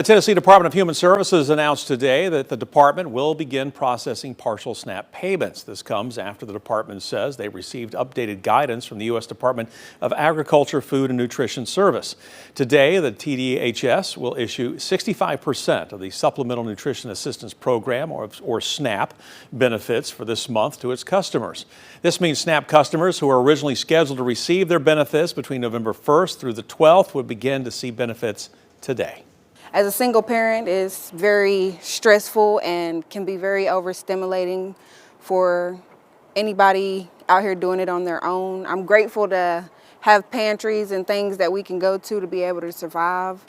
The Tennessee Department of Human Services announced today that the department will begin processing partial SNAP payments. This comes after the department says they received updated guidance from the U.S. Department of Agriculture, Food and Nutrition Service. Today, the TDHS will issue 65% of the Supplemental Nutrition Assistance Program, or SNAP, benefits for this month to its customers. This means SNAP customers who were originally scheduled to receive their benefits between November 1st through the 12th would begin to see benefits today. As a single parent, it's very stressful and can be very overstimulating for anybody out here doing it on their own. I'm grateful to have pantries and things that we can go to be able to survive.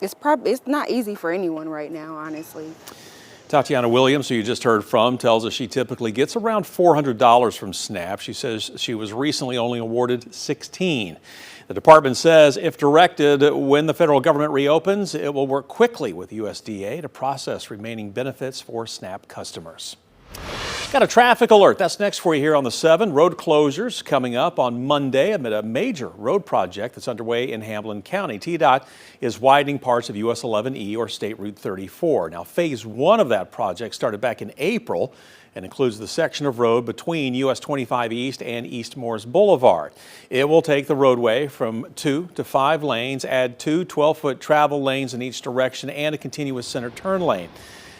It's not easy for anyone right now, honestly. Tatiana Williams, who you just heard from, tells us she typically gets around $400 from SNAP. She says she was recently only awarded $16. The department says if directed, when the federal government reopens, it will work quickly with USDA to process remaining benefits for SNAP customers. Got a traffic alert. That's next for you here on the 7. Road closures coming up on Monday amid a major road project that's underway in Hamlin County. TDOT is widening parts of US 11E or State Route 34. Now, phase 1 of that project started back in April and includes the section of road between US 25 East and East Morris Boulevard. It will take the roadway from 2 to 5 lanes, add 2 12-foot travel lanes in each direction, and a continuous center turn lane.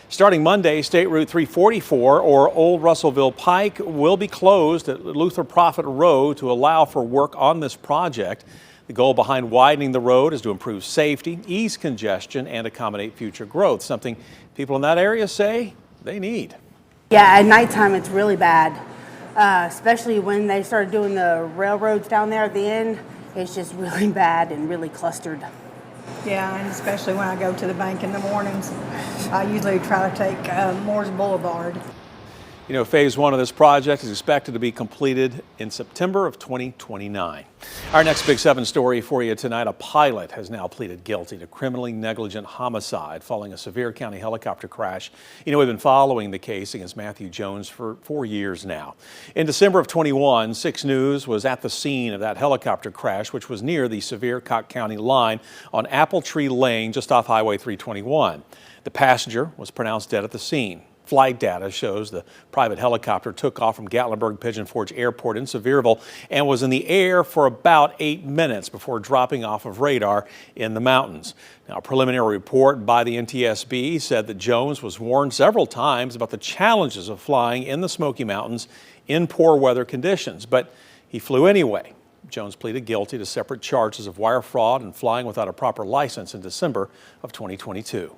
Starting Monday, State Route 344 or Old Russellville Pike will be closed at Luther Prophet Road to allow for work on this project. The goal behind widening the road is to improve safety, ease congestion, and accommodate future growth, something people in that area say they need. Yeah, at nighttime it's really bad, especially when they started doing the railroads down there at the end. It's just really bad and really clustered. Yeah, and especially when I go to the bank in the mornings, I usually try to take Morris Boulevard. You know, phase 1 of this project is expected to be completed in September of 2029. Our next Big 7 story for you tonight, a pilot has now pleaded guilty to criminally negligent homicide following a Sevier County helicopter crash. You know, we've been following the case against Matthew Jones for 4 years now. In December of 21, 6 News was at the scene of that helicopter crash, which was near the Sevier-Cook County line on Apple Tree Lane, just off Highway 321. The passenger was pronounced dead at the scene. Flight data shows the private helicopter took off from Gatlinburg Pigeon Forge Airport in Sevierville and was in the air for about 8 minutes before dropping off of radar in the mountains. Now, a preliminary report by the NTSB said that Jones was warned several times about the challenges of flying in the Smoky Mountains in poor weather conditions, but he flew anyway. Jones pleaded guilty to separate charges of wire fraud and flying without a proper license in December of 2022.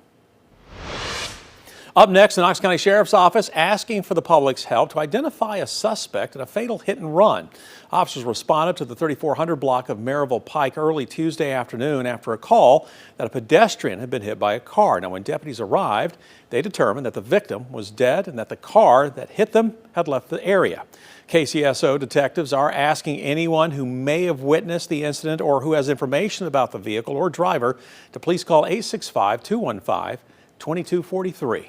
Up next, the Knox County Sheriff's Office asking for the public's help to identify a suspect in a fatal hit and run. Officers responded to the 3400 block of Maryville Pike early Tuesday afternoon after a call that a pedestrian had been hit by a car. Now, when deputies arrived, they determined that the victim was dead and that the car that hit them had left the area. KCSO detectives are asking anyone who may have witnessed the incident or who has information about the vehicle or driver to please call 865-215-2243.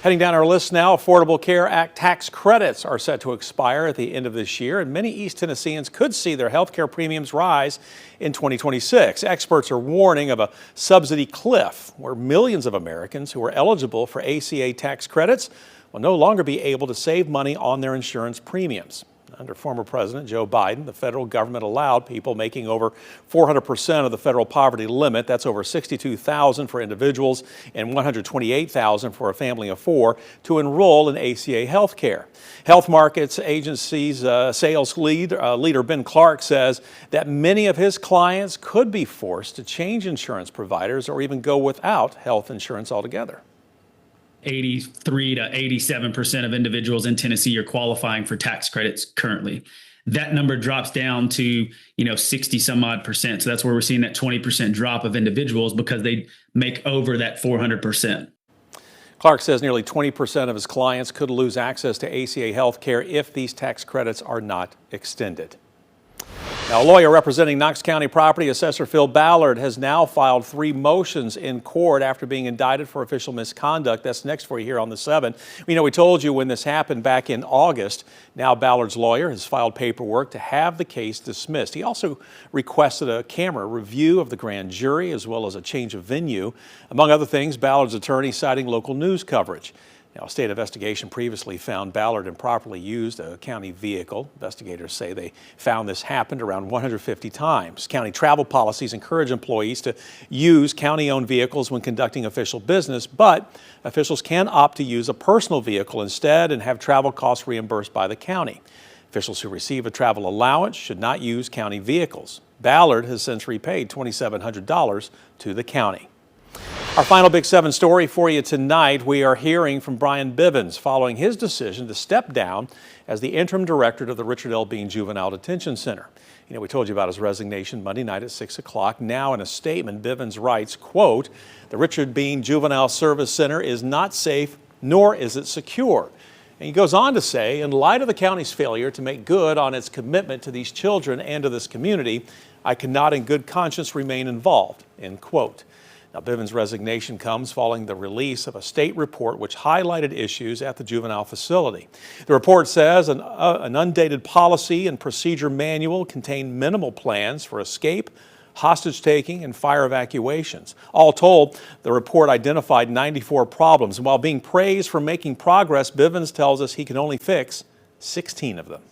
Heading down our list now, Affordable Care Act tax credits are set to expire at the end of this year, and many East Tennesseans could see their health care premiums rise in 2026. Experts are warning of a subsidy cliff, where millions of Americans who are eligible for ACA tax credits will no longer be able to save money on their insurance premiums. Under former President Joe Biden, the federal government allowed people making over 400% of the federal poverty limit, that's over $62,000 for individuals and $128,000 for a family of 4, to enroll in ACA health care. Health Markets Agency's sales leader Ben Clark says that many of his clients could be forced to change insurance providers or even go without health insurance altogether. 83 to 87% of individuals in Tennessee are qualifying for tax credits currently. That number drops down to, 60 some odd percent. So that's where we're seeing that 20% drop of individuals because they make over that 400%. Clark says nearly 20% of his clients could lose access to ACA health care if these tax credits are not extended. Now, a lawyer representing Knox County property assessor Phil Ballard has now filed 3 motions in court after being indicted for official misconduct. That's next for you here on the 7. We told you when this happened back in August. Now Ballard's lawyer has filed paperwork to have the case dismissed. He also requested a camera review of the grand jury as well as a change of venue. Among other things, Ballard's attorney citing local news coverage. Now, a state investigation previously found Ballard improperly used a county vehicle. Investigators say they found this happened around 150 times. County travel policies encourage employees to use county-owned vehicles when conducting official business, but officials can opt to use a personal vehicle instead and have travel costs reimbursed by the county. Officials who receive a travel allowance should not use county vehicles. Ballard has since repaid $2,700 to the county. Our final Big 7 story for you tonight, we are hearing from Brian Bivens following his decision to step down as the interim director of the Richard L. Bean Juvenile Detention Center. We told you about his resignation Monday night at 6 o'clock. Now in a statement, Bivens writes, quote, "The Richard Bean Juvenile Service Center is not safe, nor is it secure." And he goes on to say, in light of the county's failure to make good on its commitment to these children and to this community, I cannot in good conscience remain involved, end quote. Now, Bivens' resignation comes following the release of a state report which highlighted issues at the juvenile facility. The report says an undated policy and procedure manual contained minimal plans for escape, hostage-taking, and fire evacuations. All told, the report identified 94 problems, and while being praised for making progress, Bivens tells us he can only fix 16 of them.